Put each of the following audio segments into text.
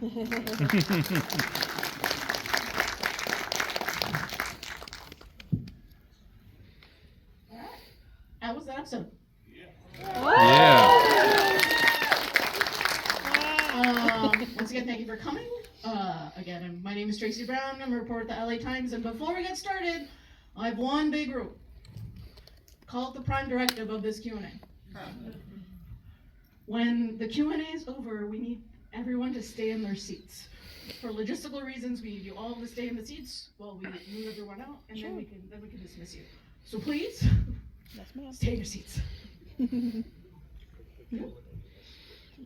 How was that episode? Yeah. Once again, thank you for coming. Again, my name is Tracy Brown. I'm a reporter at the LA Times. And before we get started, I have one big rule. Call it the prime directive of this Q&A. When the Q&A is over, we need everyone to stay in their seats. For logistical reasons, we need you all to stay in the seats while we move everyone out, and then we can dismiss you. So please, stay in your seats. All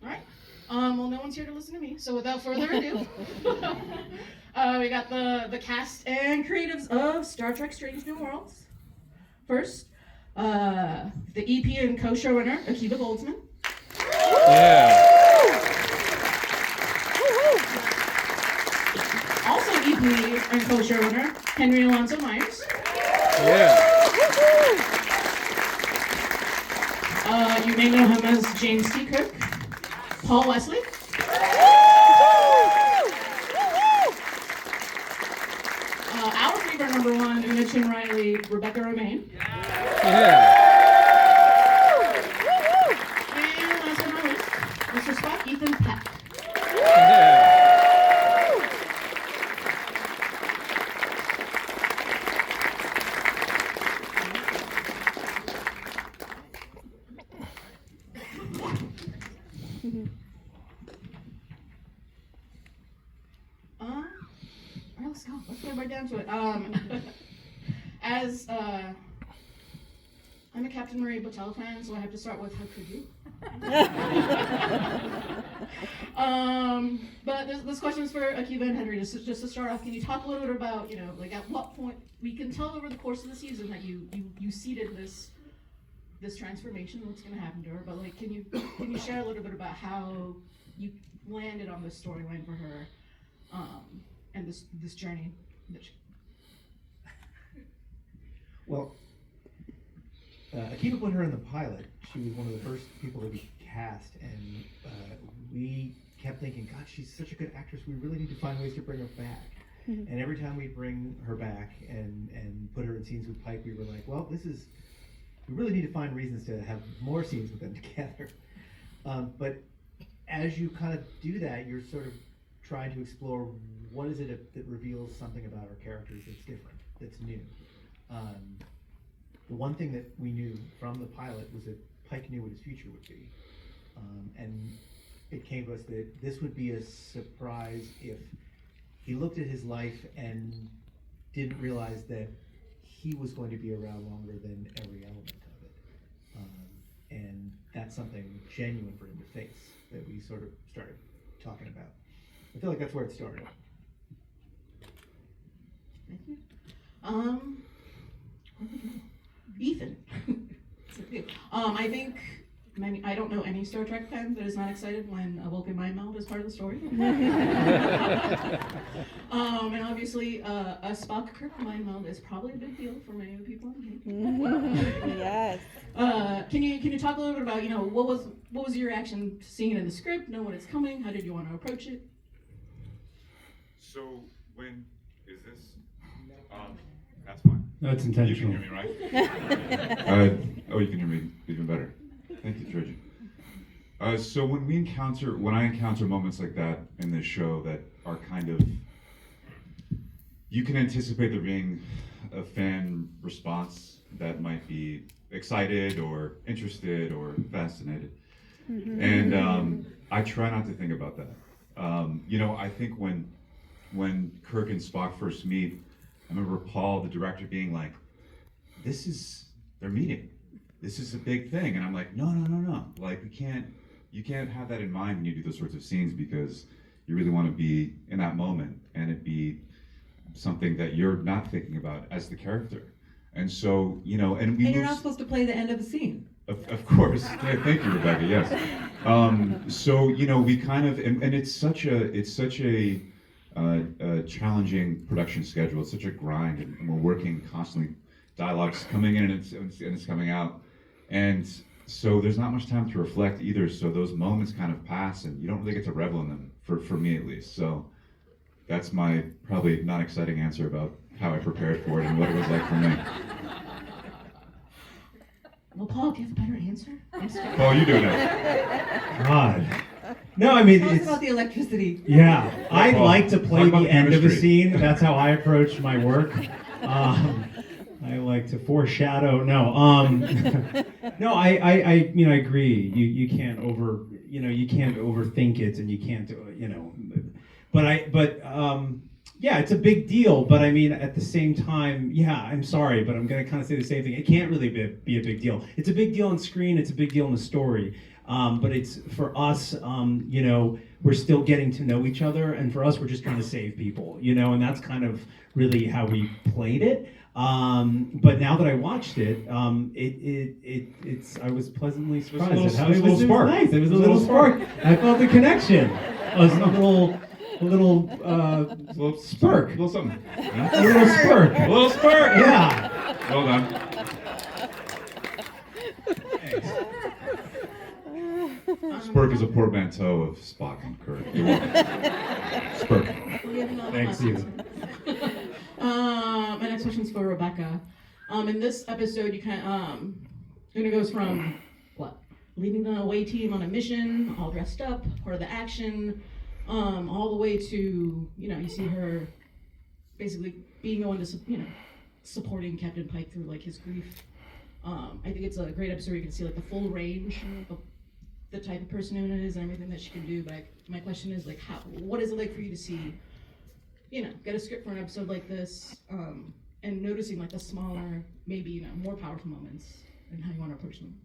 right. Well, no one's here to listen to me, so without further ado, we got the cast and creatives of Star Trek: Strange New Worlds. First, the EP and co-showrunner Akiva Goldsman. Yeah. Also EP and co-showrunner Henry Alonso Myers. Yeah. You may know him as James T. Kirk, Paul Wesley. Our favorite number one, Una Chin Riley, Rebecca Romijn. Yeah. And last but not least, Mr. Spock, Ethan Peck. Yeah. All right, let's go. Let's get right down to it. As I'm a Captain Marie Botel fan, so I have to start with how could you? But this question is for Akiva and Henry. Just to start off, can you talk a little bit about, like at what point we can tell over the course of the season that you seeded this transformation, what's going to happen to her? But like, can you share a little bit about how you landed on this storyline for her, and this journey? Well, Akiva put her in the pilot. She was one of the first people to be cast, and we kept thinking, God, she's such a good actress. We really need to find ways to bring her back. Mm-hmm. And every time we bring her back and put her in scenes with Pike, we were like, well, we really need to find reasons to have more scenes with them together. But as you kind of do that, you're sort of trying to explore what is it that reveals something about our characters that's different, that's new. The one thing that we knew from the pilot was that Pike knew what his future would be. And it came to us that this would be a surprise if he looked at his life and didn't realize that he was going to be around longer than every element of it. And that's something genuine for him to face that we sort of started talking about. I feel like that's where it started. Thank you. Ethan. I think, I don't know any Star Trek fan that is not excited when a Vulcan mind meld is part of the story. And obviously, a Spock Kirk mind meld is probably a big deal for many of the people in here. Yes. Can you talk a little bit about, what was your reaction to seeing it in the script, know when it's coming, how did you want to approach it? So when is this? That's fine. No, it's intentional. You can hear me, right? You can hear me even better. Thank you, Georgie. So when I encounter moments like that in this show that are kind of, you can anticipate there being a fan response that might be excited or interested or fascinated. Mm-hmm. And I try not to think about that. I think when Kirk and Spock first meet, I remember Paul, the director, being like, they're meeting. This is a big thing. And I'm like, no. Like, you can't have that in mind when you do those sorts of scenes, because you really want to be in that moment and it be something that you're not thinking about as the character. And so, and you're not supposed to play the end of the scene. Of course. Yeah, thank you, Rebecca, yes. So, we kind of, and it's such a challenging production schedule. It's such a grind, and we're working constantly. Dialogue's coming in and it's coming out, and so there's not much time to reflect either. So those moments kind of pass, and you don't really get to revel in them. For me at least. So that's my probably not exciting answer about how I prepared for it and what it was like for me. Well, Paul, do you have a better answer? I'm sorry. Paul, you doing it? God. No, I mean, Tell us it's, about the electricity. yeah, I Paul, like to play talk about the end of a chemistry. scene. That's how I approach my work. I like to foreshadow. No, no, I you know, I agree. You can't you can't overthink it, and you can't, but yeah, it's a big deal. But I mean, at the same time, yeah, I'm sorry, but I'm gonna kind of say the same thing. It can't really be a big deal. It's a big deal on screen. It's a big deal in the story. But it's for us, we're still getting to know each other, and for us, we're just trying to save people, and that's kind of really how we played it. But now that I watched it, I was pleasantly surprised at how it was nice. It was a little spark. I felt the connection. It was a little spurk. A little something. A little spurk. A little spark. Yeah. Well done. Thanks. Spurk is a portmanteau of Spock and Kirk. You're welcome. Spurk. Thanks, you. My next question is for Rebecca. In this episode, you Una goes from leading the away team on a mission, all dressed up, part of the action, all the way to you see her basically being the one to supporting Captain Pike through his grief. I think it's a great episode where you can see the full range of the type of person Una is and everything that she can do. But my question is what is it like for you to see? Get a script for an episode like this, and noticing the smaller, maybe more powerful moments, and how you want to approach them.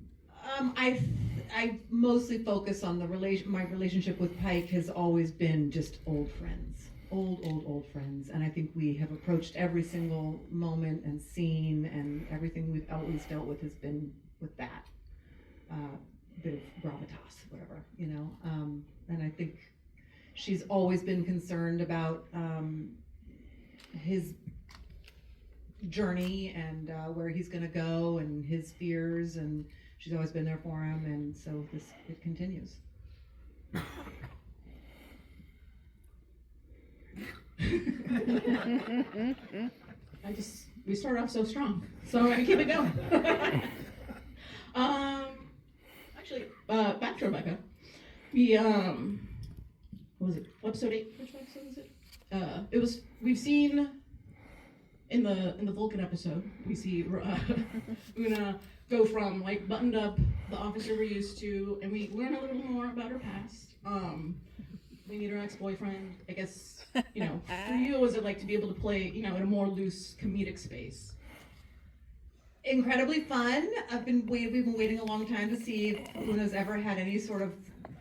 I mostly focus on my relationship with Pike has always been just old friends, old friends, and I think we have approached every single moment and scene, and everything we've always dealt with has been with that bit of gravitas, whatever, and I think she's always been concerned about his journey and where he's going to go and his fears, and she's always been there for him, and so it continues. We started off so strong, so we're gonna keep it going. Actually, back to Rebecca. We what was it? Episode 8? Which episode was it? We've seen in the Vulcan episode, we see Una go from buttoned up, the officer we're used to, and we learn a little more about her past. We meet her ex-boyfriend. I guess, for you, what was it like to be able to play, in a more loose comedic space? Incredibly fun. We've been waiting a long time to see if Una's ever had any sort of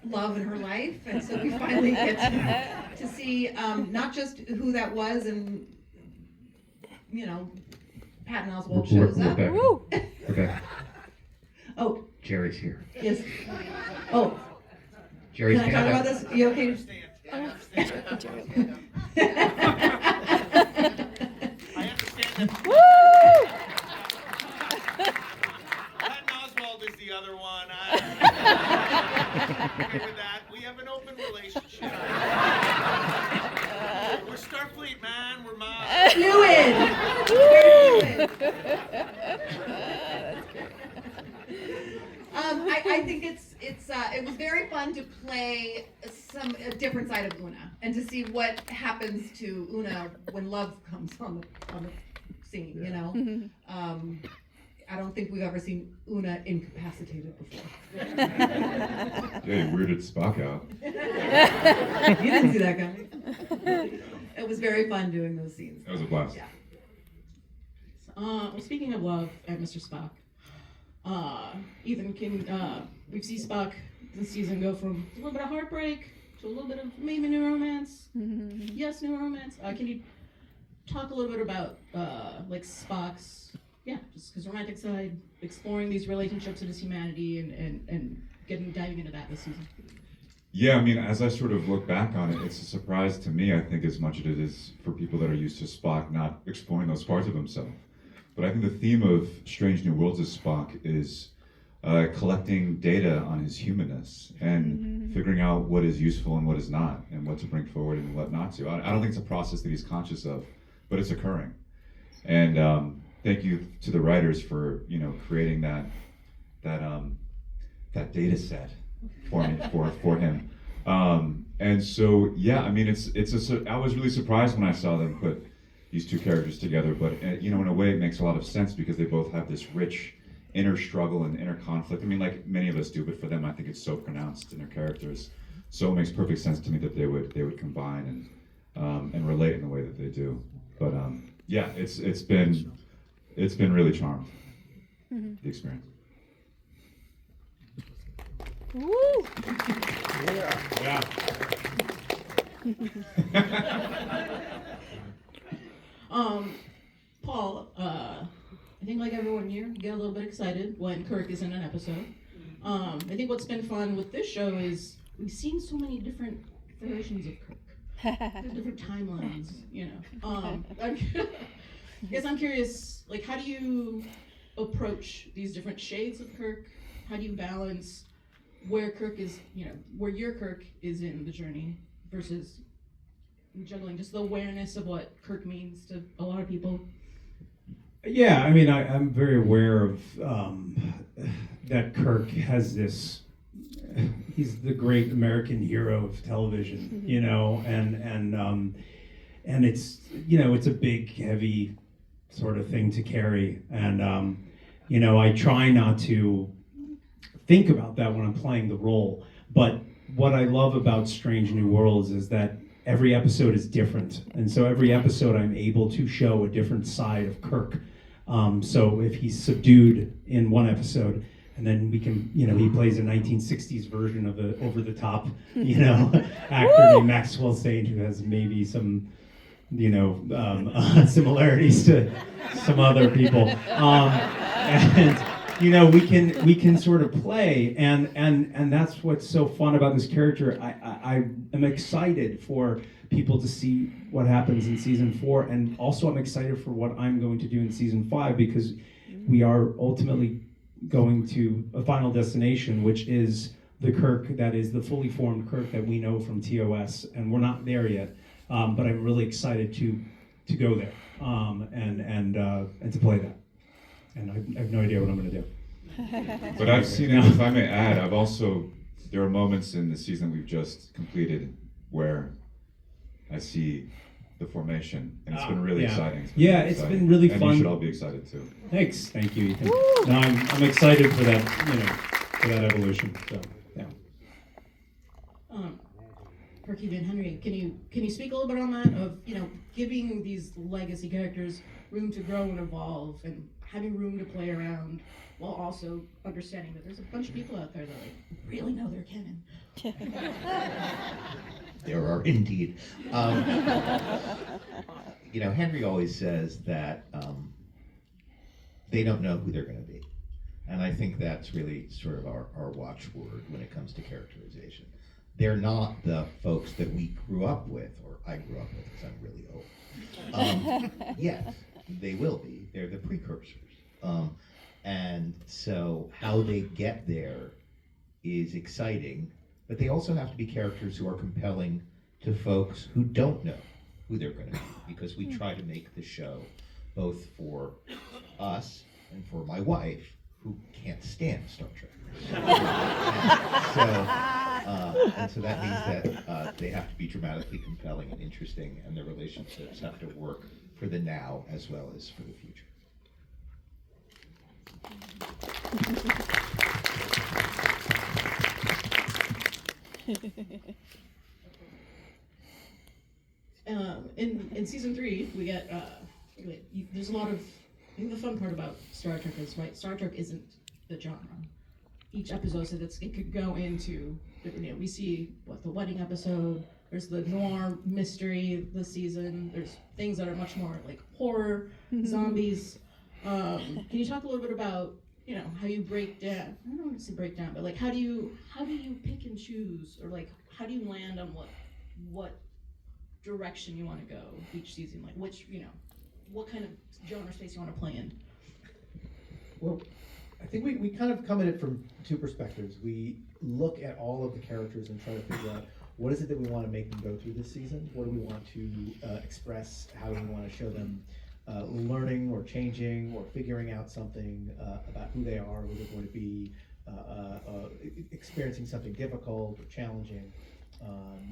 love in her life, and so we finally get to see not just who that was, and Patton Oswalt shows up. Okay. Oh, Jerry's here. yes. Oh, Jerry's can I talk about this? You okay? I understand that. Patton Oswalt is the other one. I'm okay with that. We have an open relationship. We're Starfleet, man. We're mine. Fluid. I think it was very fun to play a different side of Una and to see what happens to Una when love comes on the scene. I don't think we've ever seen Una incapacitated before. Yeah, you weirded Spock out. You didn't see that coming. It was very fun doing those scenes. That was a blast. Yeah. Well, speaking of love and Mr. Spock, Ethan, we've seen Spock this season go from a little bit of heartbreak to a little bit of maybe new romance. Yes, new romance. Can you talk a little bit about Spock's, just his romantic side, exploring these relationships and his humanity, and diving into that this season? Yeah, I mean, as I sort of look back on it, it's a surprise to me, I think, as much as it is for people that are used to Spock not exploring those parts of himself. But I think the theme of Strange New Worlds as Spock is collecting data on his humanness and figuring out what is useful and what is not, and what to bring forward and what not to. I don't think it's a process that he's conscious of, but it's occurring. And thank you to the writers for creating that data set for me for him. And so yeah, I mean I was really surprised when I saw them put these two characters together, but in a way it makes a lot of sense because they both have this rich inner struggle and inner conflict. I mean, like many of us do, but for them I think it's so pronounced in their characters. So it makes perfect sense to me that they would combine and relate in the way that they do. But yeah, it's been really charmed, the experience. Woo! Yeah. Paul, I think like everyone here, you get a little bit excited when Kirk is in an episode. I think what's been fun with this show is we've seen so many different versions of Kirk. There's different timelines, I guess I'm curious, like, how do you approach these different shades of Kirk? How do you balance where Kirk is, where your Kirk is in the journey versus juggling just the awareness of what Kirk means to a lot of people? Yeah, I mean, I'm very aware of that Kirk has this. He's the great American hero of television, and it's it's a big, heavy sort of thing to carry, and I try not to think about that when I'm playing the role. But what I love about Strange New Worlds is that every episode is different, and so every episode I'm able to show a different side of Kirk. So if he's subdued in one episode, and then we can, he plays a 1960s version of the over-the-top, actor named Maxwell Saint who has maybe some, similarities to some other people, and we can sort of play, and that's what's so fun about this character. I am excited for people to see what happens in season 4, and also I'm excited for what I'm going to do in season 5, because we are ultimately going to a final destination, which is the Kirk that is the fully formed Kirk that we know from TOS, and we're not there yet, but I'm really excited to go there, and to play that, and I have no idea what I'm going to do. But I've seen it, if I may add, there are moments in the season we've just completed where I see the formation, and it's been really exciting. It's been really fun. And you should all be excited too. Thanks, thank you, Ethan. No, I'm excited for that, for that evolution. So, yeah. Akiva and Henry, can you speak a little bit on that of giving these legacy characters room to grow and evolve, and having room to play around, while also understanding that there's a bunch of people out there that really know their canon. There are indeed. Henry always says that they don't know who they're going to be. And I think that's really sort of our watchword when it comes to characterization. They're not the folks that we grew up with, or I grew up with, because I'm really old. Yes, they will be. They're the precursors. And so how they get there is exciting, but they also have to be characters who are compelling to folks who don't know who they're going to be, because we try to make the show both for us and for my wife, who can't stand Star Trek. And so that means that they have to be dramatically compelling and interesting, and their relationships have to work for the now as well as for the future. In season 3, we get there's a lot of. I think the fun part about Star Trek is, right, Star Trek isn't the genre. Each episode said it could go into different. We see the wedding episode. There's the noir mystery this season. There's things that are much more like horror, zombies. Can you talk a little bit about how you break down? I don't want to say break down, but how do you pick and choose, or how do you land on what direction you want to go each season? Which what kind of genre space you want to play in? Well, I think we kind of come at it from two perspectives. We look at all of the characters and try to figure out what is it that we want to make them go through this season? What do we want to express? How do we want to show them learning or changing or figuring out something about who they are, who they're going to be, experiencing something difficult or challenging,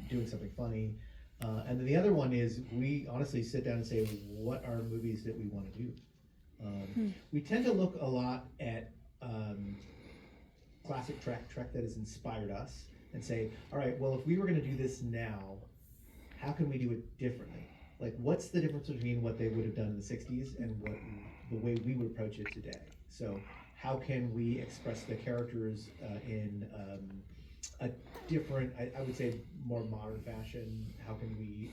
doing something funny. And then the other one is we honestly sit down and say, what are movies that we want to do? We tend to look a lot at classic Trek that has inspired us and say, all right, well, if we were going to do this now, how can we do it differently? Like, what's the difference between what they would have done in the 60s and what the way we would approach it today? So how can we express the characters in a different, I would say, more modern fashion? How can we,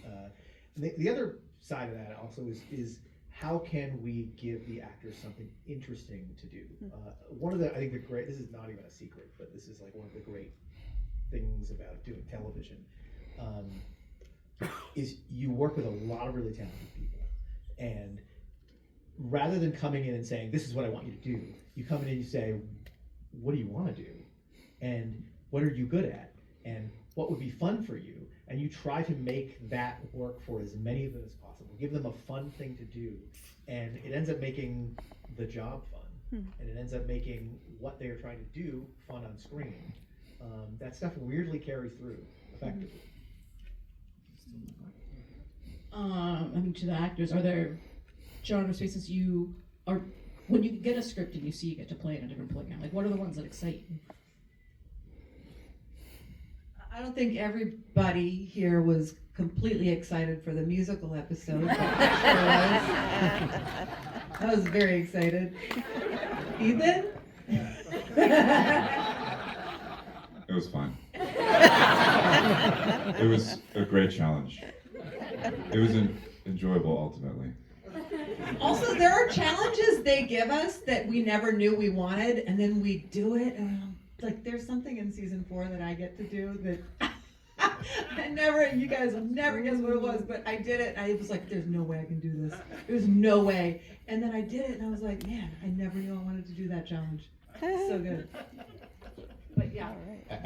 and the other side of that also is how can we give the actors something interesting to do? One of the, I think the great, this is not even a secret, but this is like one of the great things about doing television, is you work with a lot of really talented people. And rather than coming in and saying, this is what I want you to do, you come in and you say, what do you want to do? And what are you good at? And what would be fun for you? And you try to make that work for as many of them as possible. Give them a fun thing to do. And it ends up making the job fun. And it ends up making what they're trying to do fun on screen. That stuff weirdly carries through effectively. I mean, to the actors, are there genre spaces you are, when you get a script and you see you get to play in a different playground, like what are the ones that excite you? I don't think everybody here was completely excited for the musical episode. I was very excited. Ethan? It was fun. It was a great challenge. It was enjoyable ultimately. Also, there are challenges they give us that we never knew we wanted, and then we do it, and like there's something in season 4 that I get to do that you guys will never guess what it was, but I did it, and I was like, there's no way I can do this. There's no way. And then I did it, and I was like, man, I never knew I wanted to do that challenge. So good. But yeah,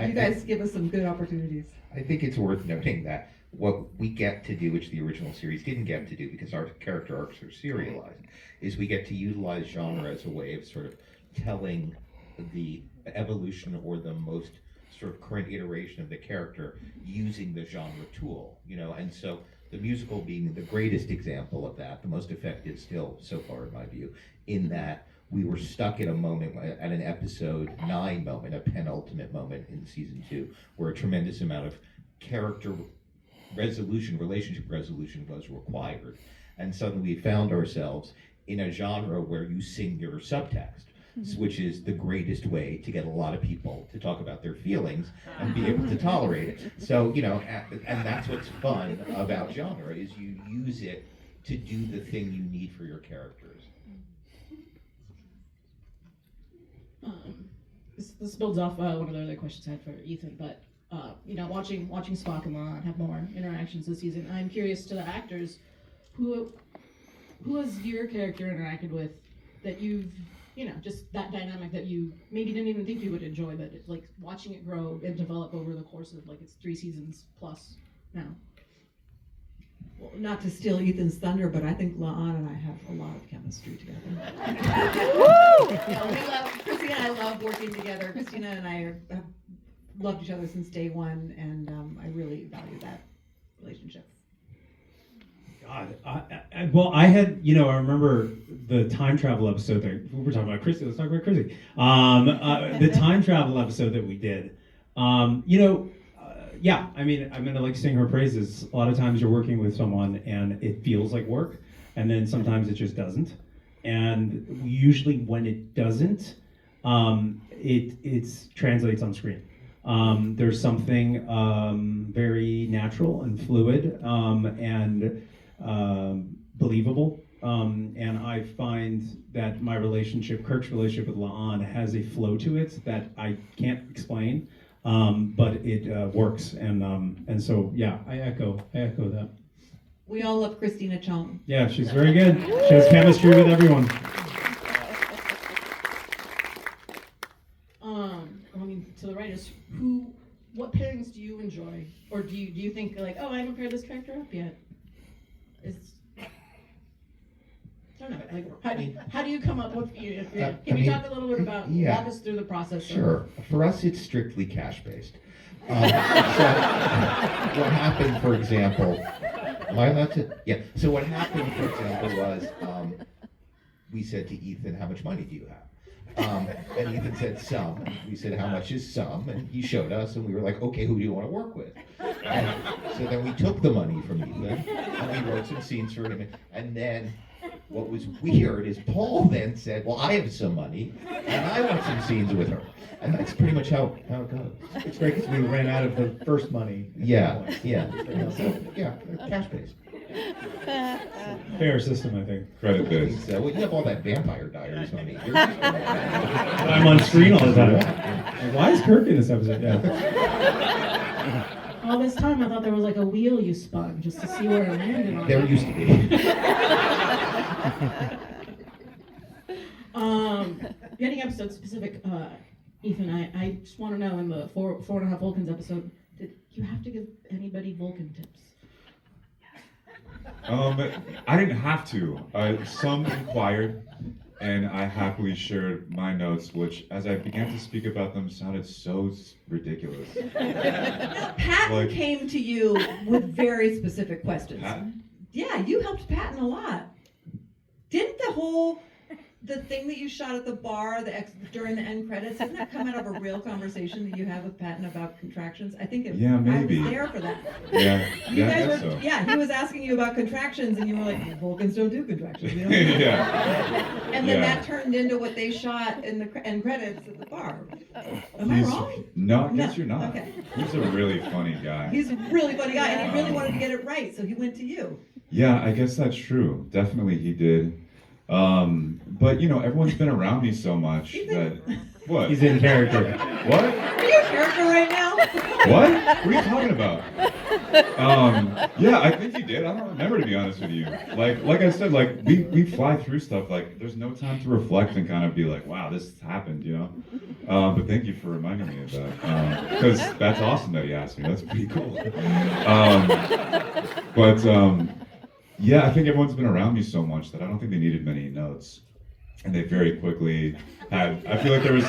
you guys give us some good opportunities. I think it's worth noting that what we get to do, which the original series didn't get to do because our character arcs are serialized, is we get to utilize genre as a way of sort of telling the evolution or the most sort of current iteration of the character using the genre tool, and so the musical being the greatest example of that, the most effective still so far in my view, in that we were stuck at a moment, at an episode 9 moment, a penultimate moment in season 2, where a tremendous amount of character resolution, relationship resolution was required. And suddenly we found ourselves in a genre where you sing your subtext, which is the greatest way to get a lot of people to talk about their feelings and be able to tolerate it. So, and that's what's fun about genre, is you use it to do the thing you need for your characters. This builds off one of the other questions I had for Ethan, but watching Spock and Lon have more interactions this season, I'm curious to the actors, who has your character interacted with that you've, just that dynamic that you maybe didn't even think you would enjoy, but it's like watching it grow and develop over the course of it's 3 seasons plus now. Well, not to steal Ethan's thunder, but I think La'an and I have a lot of chemistry together. Christina and I love working together. Christina and I have loved each other since day one, and I really value that relationship. God, I had, I remember the time travel episode that we were talking about. Chrissy, let's talk about Chrissy. The time travel episode that we did. Yeah, I mean, I'm gonna sing her praises. A lot of times you're working with someone and it feels like work, and then sometimes it just doesn't. And usually when it doesn't, it translates on screen. There's something very natural and fluid and believable. And I find that my relationship, Kirk's relationship with La'an, has a flow to it that I can't explain. But it works, and so yeah, I echo that. We all love Christina Chong. Yeah, she's very good. She has chemistry with everyone. curious, what pairings do you enjoy? Or do you think like, oh, I haven't paired this character up yet? I don't know, like, how do you come up with, can you talk a little bit about, walk us through the process? Sure. For us, it's strictly cash-based. So what happened, for example, am I allowed to? Yeah. So what happened, for example, was we said to Ethan, how much money do you have? And Ethan said some. We said, how much is some? And he showed us, and we were like, okay, who do you want to work with? And so then we took the money from Ethan, and we wrote some scenes for him. And then what was weird is Paul then said, well, I have some money, and I want some scenes with her. And that's pretty much how it goes. It's great because we ran out of the first money. Yeah. So, yeah, cash-based. Fair system, I think. Credit this. So, well, you have all that Vampire Diaries money. I'm on screen all the time. Like, why is Kirk in this episode? Yeah. All this time I thought there was like a wheel you spun just to see where it landed on. There used to be. Getting episode specific, Ethan, I just want to know in the 4.5 Vulcans episode, did you have to give anybody Vulcan tips? I didn't have to. Some inquired, and I happily shared my notes, which, as I began to speak about them, sounded so ridiculous. Patton came to you with very specific questions. Patton? Yeah, you helped Patton a lot. Didn't the thing that you shot at the bar during the end credits, didn't that come out of a real conversation that you had with Patton about contractions? I think Yeah, maybe. I was there for that. Yeah, You I guys guess were, so. yeah, he was asking you about contractions, and you were like, Vulcans don't do contractions. You know? Yeah. And then Yeah. that turned into what they shot in the end credits at the bar. Am I He's- wrong? No, I guess No, you're not. okay. He's a really funny guy. He's a really funny guy, and he really wanted to get it right, so he went to you. Yeah, I guess that's true. Definitely he did. But everyone's been around me so much that what? He's in character. What? Are you a character right now? What? What are you talking about? Yeah, I think he did. I don't remember, to be honest with you. Like I said, we fly through stuff. Like there's no time to reflect and kind of be like, wow, this happened, But thank you for reminding me of that, because that's awesome that he asked me. That's pretty cool. Yeah, I think everyone's been around me so much that I don't think they needed many notes. And they very quickly had, I feel like there was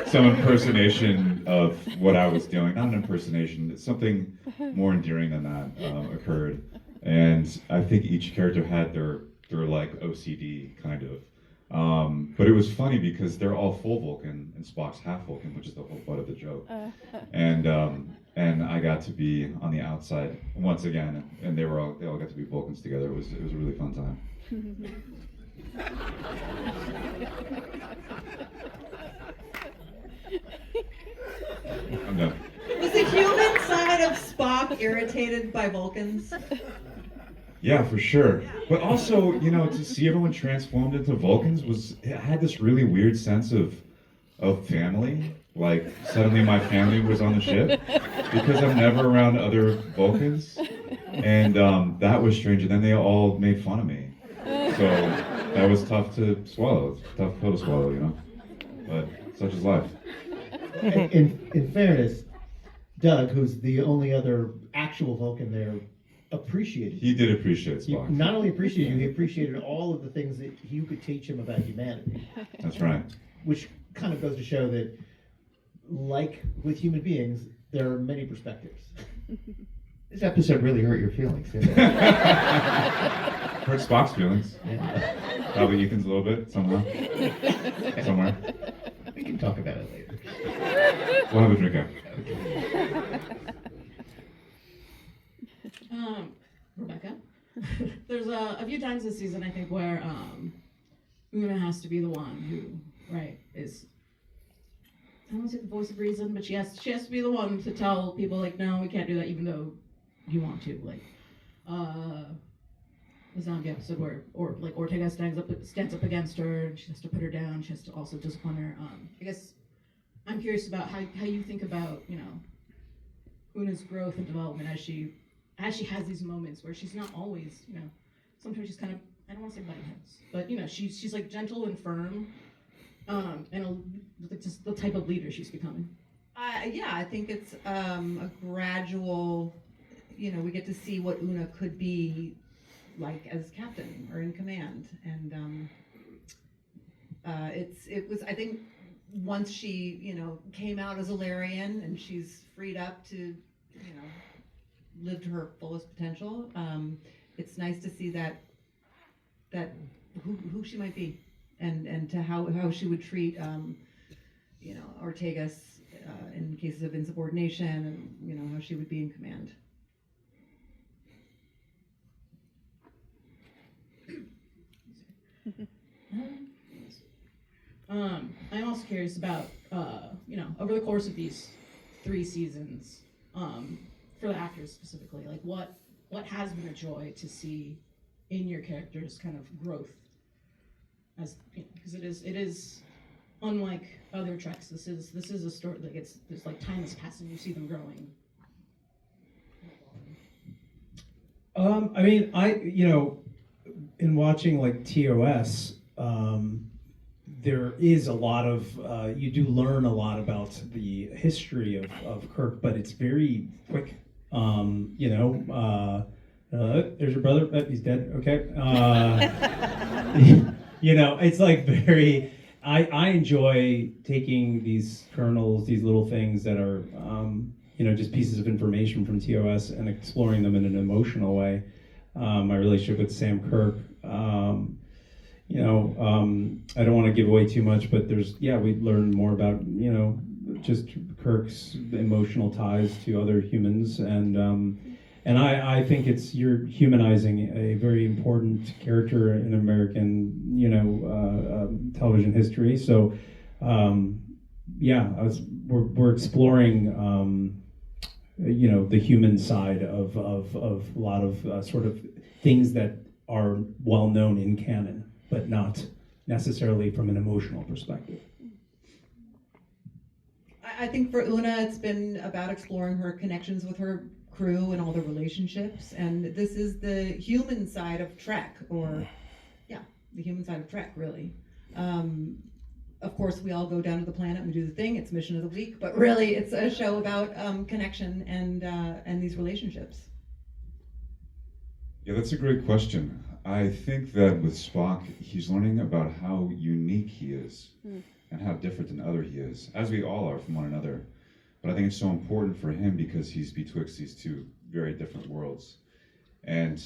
some impersonation of what I was doing. Not an impersonation, something more endearing than that occurred. And I think each character had their OCD kind of. But it was funny because they're all full Vulcan and Spock's half Vulcan, which is the whole butt of the joke. And I got to be on the outside once again, and they all got to be Vulcans together. It was a really fun time. I'm done. Was the human side of Spock irritated by Vulcans? Yeah, for sure. But also, to see everyone transformed into Vulcans it had this really weird sense of family. Like suddenly my family was on the ship because I'm never around other Vulcans, and that was strange. And then they all made fun of me, so that was tough to swallow. It's a tough pill to swallow, But such is life. In fairness, Doug, who's the only other actual Vulcan there, appreciated you. He did appreciate He Spock. not only appreciated you, he appreciated all of the things that you could teach him about humanity. That's right. Which kind of goes to show that, like with human beings, there are many perspectives. This episode really hurt your feelings, didn't it? Hurt Spock's feelings. Yeah. Probably Ethan's a little bit, somehow. Somewhere. We can talk about it later. We'll have a drink after. Rebecca, there's a few times this season, I think, where Una has to be the one who, is, I don't want to say the voice of reason, but she has to be the one to tell people, no, we can't do that, even though you want to. The zombie episode where, Ortega stands up against her, and she has to put her down, she has to also discipline her. I guess I'm curious about how you think about, Una's growth and development as she has these moments where she's not always, sometimes she's kind of, I don't want to say butting heads, but she's gentle and firm, and just the type of leader she's becoming. Yeah, I think it's a gradual, we get to see what Una could be like as captain or in command. And it was, I think, once she, came out as a Larian and she's freed up to, live to her fullest potential, it's nice to see that who she might be and to how she would treat, Ortegas in cases of insubordination, and how she would be in command. I'm also curious about, over the course of these 3 seasons, for the actors specifically, like what has been a joy to see in your characters' kind of growth, as because it is unlike other Treks. This is a story like it's like time is passing. You see them growing. I mean, in watching like TOS, there is a lot of, you do learn a lot about the history of Kirk, but it's very quick. There's your brother. Oh, he's dead. Okay. It's like very, I enjoy taking these kernels, these little things that are, just pieces of information from TOS and exploring them in an emotional way. My relationship with Sam Kirk, I don't want to give away too much, but we learn more about, just Kirk's emotional ties to other humans, and I think you're humanizing a very important character in American, television history. So, we're exploring, the human side of a lot of sort of things that are well known in canon, but not necessarily from an emotional perspective. I think for Una, it's been about exploring her connections with her crew and all the relationships, and this is the human side of Trek, the human side of Trek, really. Of course, we all go down to the planet and do the thing. It's mission of the week, but really, it's a show about connection and these relationships. Yeah, that's a great question. I think that with Spock, he's learning about how unique he is and how different than other he is, as we all are from one another. But I think it's so important for him because he's betwixt these 2 very different worlds. And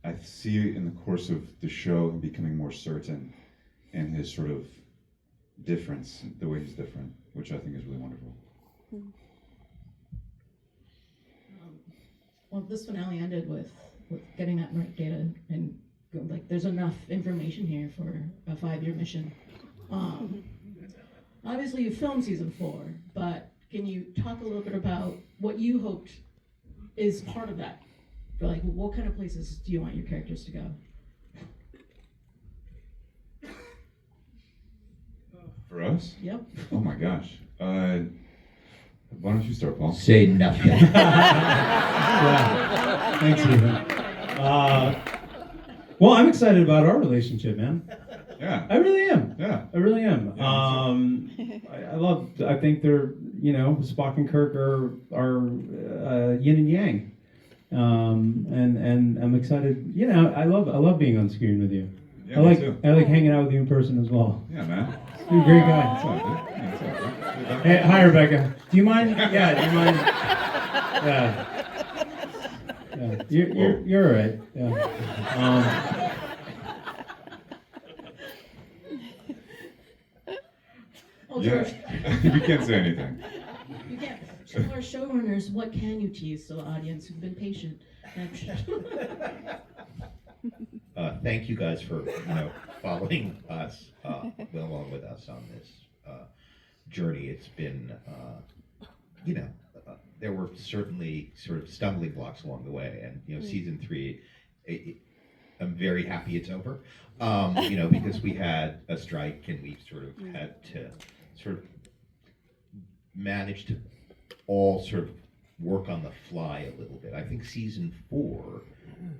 I see in the course of the show him becoming more certain in his sort of difference, the way he's different, which I think is really wonderful. Well, this finale ended with getting that right data and like there's enough information here for a 5-year mission. Obviously you filmed season 4, but can you talk a little bit about what you hoped is part of that? Like, what kind of places do you want your characters to go? For us? Yep. Oh my gosh. Why don't you start, Paul? Say nothing. Yeah. Thanks, Ethan. Well, I'm excited about our relationship, man. Yeah. I really am. Yeah. I really am. Yeah, I think they're, Spock and Kirk are yin and yang. And I'm excited. I love being on screen with you. Yeah, I me like too. hanging out with you in person as well. Yeah, man. You're a great It's guy. all good. Yeah, it's all good. Hey, hi, Rebecca. Do you mind? Yeah, do you mind? Yeah. You're all right. Yeah. Oh, Yeah. You can't say anything. You can't. For our showrunners, what can you tease to the audience who've been patient? Thank you guys for following us, along with us on this journey. It's been, there were certainly sort of stumbling blocks along the way, and season 3, I'm very happy it's over. Because we had a strike and we sort of had to sort of manage to all sort of work on the fly a little bit. I think season 4,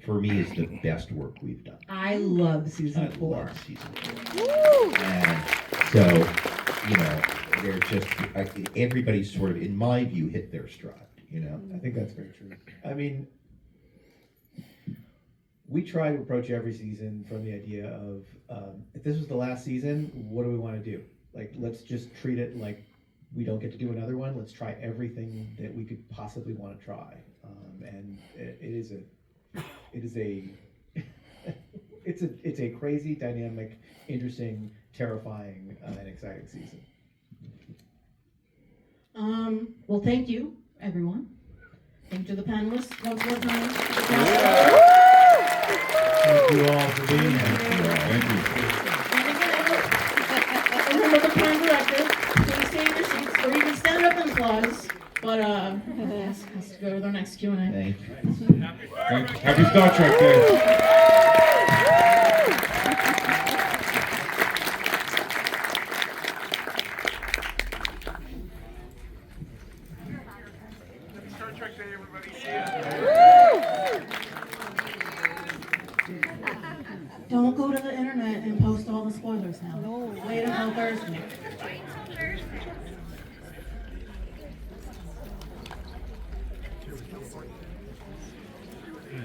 for me, is the best work we've done. I love season 4. I love season 4. And so you know, they're just, everybody's sort of, in my view, hit their stride, you know? I think that's very true. I mean, we try to approach every season from the idea of, if this was the last season, what do we want to do? Like, let's just treat it like we don't get to do another one. Let's try everything that we could possibly want to try. And it's a crazy, dynamic, interesting, terrifying, and exciting season. Well, thank you, everyone. Thank you to the panelists once more time. Thank you all for being here. Thank you. Remember the prime directive. Please stay in your seats, or you can stand up and applause. But has to go to their next Q&A. Thank you. Happy Star Trek Day. Star Trek Day, everybody. Don't go to the internet and post all the spoilers now. No. Wait until Thursday.